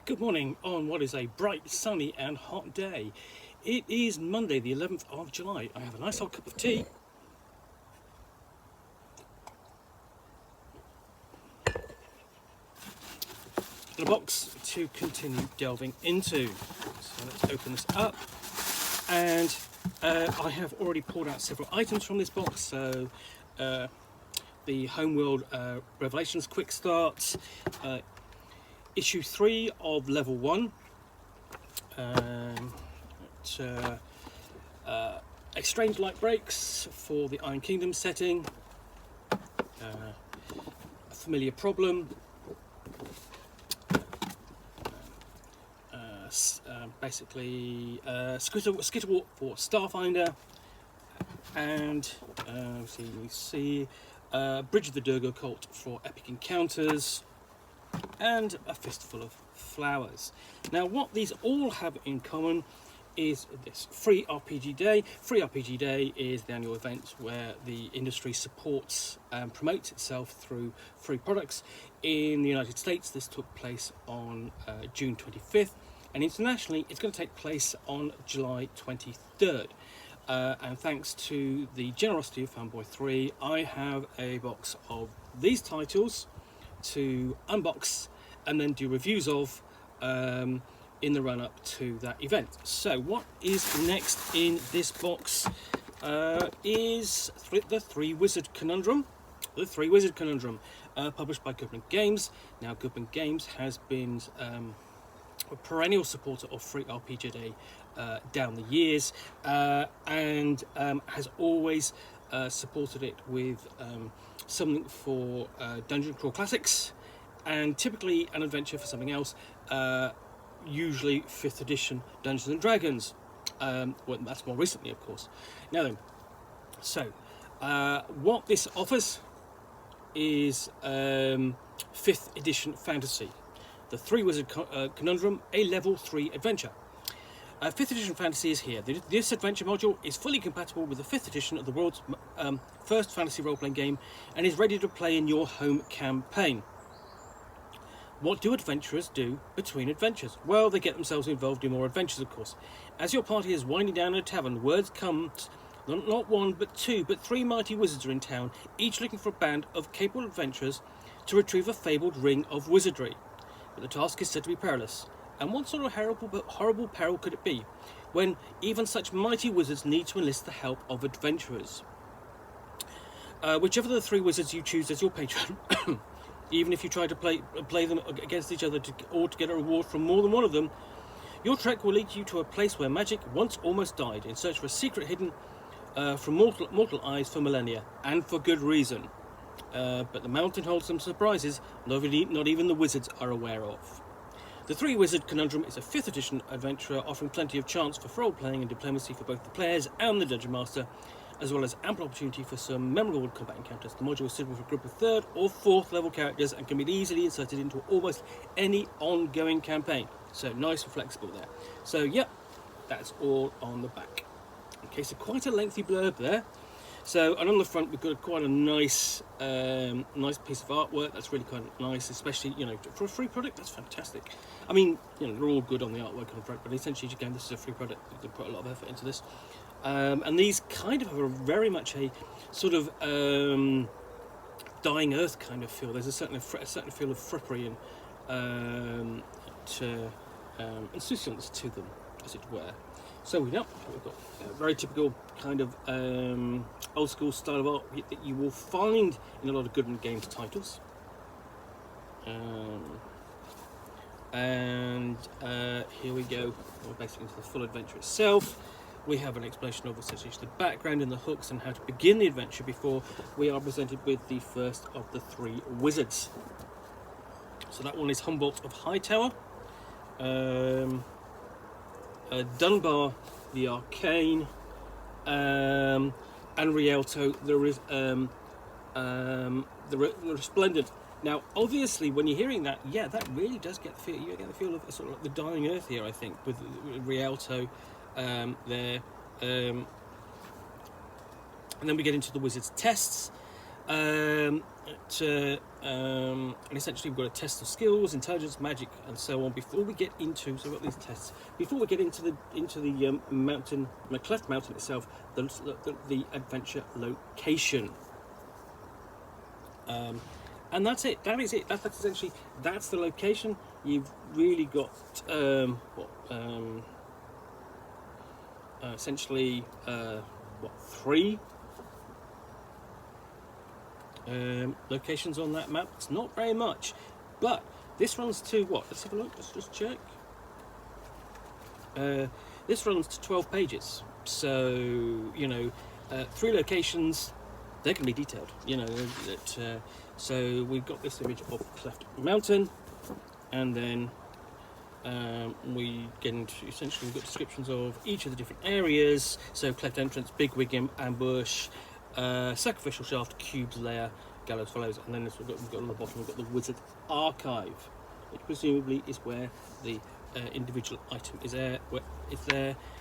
Good morning on what is a bright, sunny and hot day. It is Monday the 11th of July. I have a nice hot cup of tea. And a box to continue delving into. So let's open this up. And I have already pulled out several items from this box. So the Homeworld Revelations Quick Start, issue 3 of level 1, exchange light breaks for the Iron Kingdom setting, a familiar problem, basically Skitterwalk for Starfinder, and see Bridge of the Durga Cult for Epic Encounters, and a fistful of flowers. Now, what these all have in common is this Free RPG Day. Free RPG Day is the annual event where the industry supports and promotes itself through free products. In the United States, this took place on June 25th, and internationally, it's going to take place on July 23rd. And thanks to the generosity of Fanboy 3, I have a box of these titles to unbox and then do reviews of in the run-up to that event. So what is next in this box is the Three-Wizard Conundrum. The Three-Wizard Conundrum, published by Goodman Games. Now, Goodman Games has been a perennial supporter of Free RPG Day down the years, and has always supported it with something for Dungeon Crawl Classics, and typically an adventure for something else, usually 5th edition Dungeons and Dragons. Well, that's more recently, of course. Now then, so what this offers is 5th edition fantasy. The Three-Wizard Conundrum, a level 3 adventure. 5th edition fantasy is here. This adventure module is fully compatible with the 5th edition of the world's first fantasy role-playing game and is ready to play in your home campaign. What do adventurers do between adventures? Well, they get themselves involved in more adventures, of course. As your party is winding down in a tavern, word comes not one, but two, but three mighty wizards are in town, each looking for a band of capable adventurers to retrieve a fabled ring of wizardry. But the task is said to be perilous. And what sort of horrible peril could it be, when even such mighty wizards need to enlist the help of adventurers? Whichever of the three wizards you choose as your patron, even if you try to play them against each other or to get a reward from more than one of them, your trek will lead you to a place where magic once almost died, in search for a secret hidden from mortal eyes for millennia, and for good reason. But the mountain holds some surprises not even the wizards are aware of. The Three-Wizard Conundrum is a 5th edition adventure offering plenty of chance for role-playing and diplomacy for both the players and the Dungeon Master, as well as ample opportunity for some memorable combat encounters. The module is suitable for a group of 3rd or 4th level characters and can be easily inserted into almost any ongoing campaign. So nice and flexible there. So yep, that's all on the back. Okay, so quite a lengthy blurb there. So, and on the front we've got quite a nice piece of artwork. That's really quite nice, especially, for a free product. That's fantastic. I mean, they're all good on the artwork on the front, but essentially, again, this is a free product. You can put a lot of effort into this. And these kind of have very much a sort of dying earth kind of feel. There's a certain feel of frippery and insouciance to them, as it were. So we've got a very typical kind of old school style of art that you will find in a lot of Goodman Games titles. Here we go. We're basically into the full adventure itself. We have an explanation of essentially the background and the hooks and how to begin the adventure before we are presented with the first of the three wizards. So that one is Humboldt of Hightower. Dunbar the Arcane, and Rialto the Resplendent. Now, obviously, when you're hearing that, yeah, that really does get the feel. You get the feel of sort of like the dying earth here, I think, with Rialto there. And then we get into the wizard's tests. And essentially we've got a test of skills, intelligence, magic, and so on. Before we get into, so we've got these tests. Before we get into the mountain, the cleft mountain itself, the adventure location. And that's it. That is it. That's essentially that's the location. You've really got essentially three locations on that map. It's not very much, but this runs to what? Let's have a look. Let's just check. This runs to 12 pages. So you know, 3 locations. They're going to be detailed. You know that. So we've got this image of Cleft Mountain, and then we get into essentially we've got descriptions of each of the different areas. So Cleft Entrance, Big Wiggum, Ambush, Sacrificial Shaft, Cubes Lair, Gallows Follows, and then we've got on the bottom we've got the Wizard Archive, which presumably is where the individual item is there,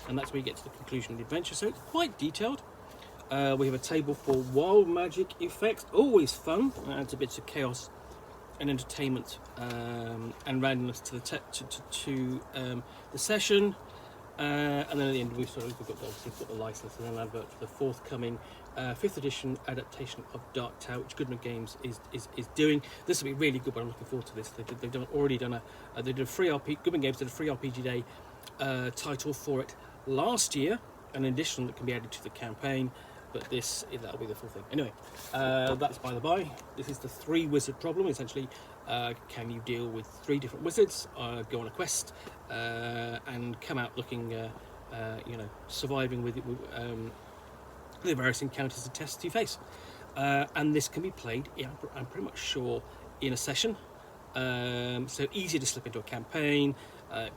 and that's where you get to the conclusion of the adventure. So it's quite detailed. We have a table for wild magic effects, always fun. Adds a bit of chaos and entertainment and randomness to the session. And then at the end we've got the license and an advert for the forthcoming 5th edition adaptation of Dark Tower, which Goodman Games is doing. This will be really good, but I'm looking forward to this. They've already done they did a free RPG. Goodman Games did a free RPG Day title for it last year, an addition that can be added to the campaign. But that'll be the full thing. Anyway, that's by the by. This is the 3-wizard problem. Essentially, can you deal with 3 different wizards, go on a quest, and come out looking, surviving with the various encounters and tests you face. And this can be played, I'm pretty much sure, in a session. So easy to slip into a campaign,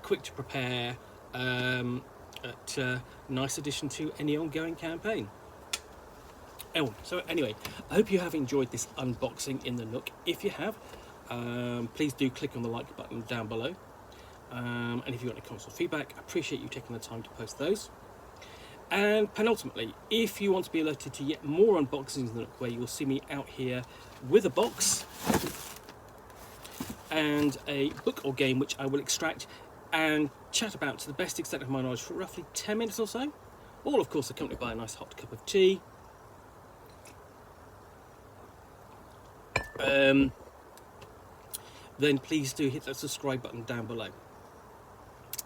quick to prepare, nice addition to any ongoing campaign. So anyway, I hope you have enjoyed this unboxing in the Nook. If you have, please do click on the like button down below. And if you've got any comments or feedback, I appreciate you taking the time to post those. And penultimately, if you want to be alerted to yet more unboxings in the Nook, where you'll see me out here with a box and a book or game which I will extract and chat about to the best extent of my knowledge for roughly 10 minutes or so, all of course accompanied by a nice hot cup of tea. Then please do hit that subscribe button down below.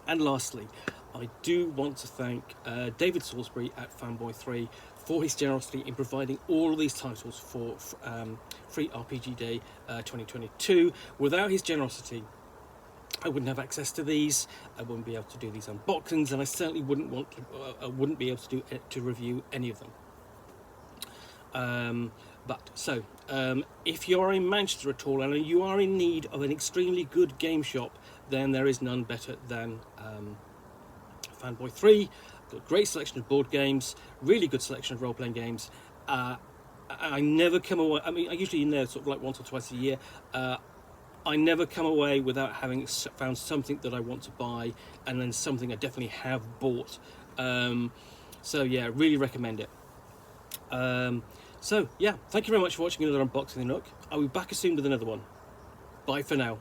And lastly, I do want to thank David Salisbury at Fanboy3 for his generosity in providing all of these titles for Free RPG Day 2022. Without his generosity, I wouldn't have access to these. I wouldn't be able to do these unboxings, and I certainly wouldn't be able to review any of them. If you're in Manchester at all and you are in need of an extremely good game shop, then there is none better than Fanboy3. Got a great selection of board games, really good selection of role-playing games. I never come away, I mean, I usually in there sort of like once or twice a year. I never come away without having found something that I want to buy, and then something I definitely have bought. So yeah, really recommend it. So yeah, thank you very much for watching another unboxing of the Nook. I'll be back soon with another one. Bye for now.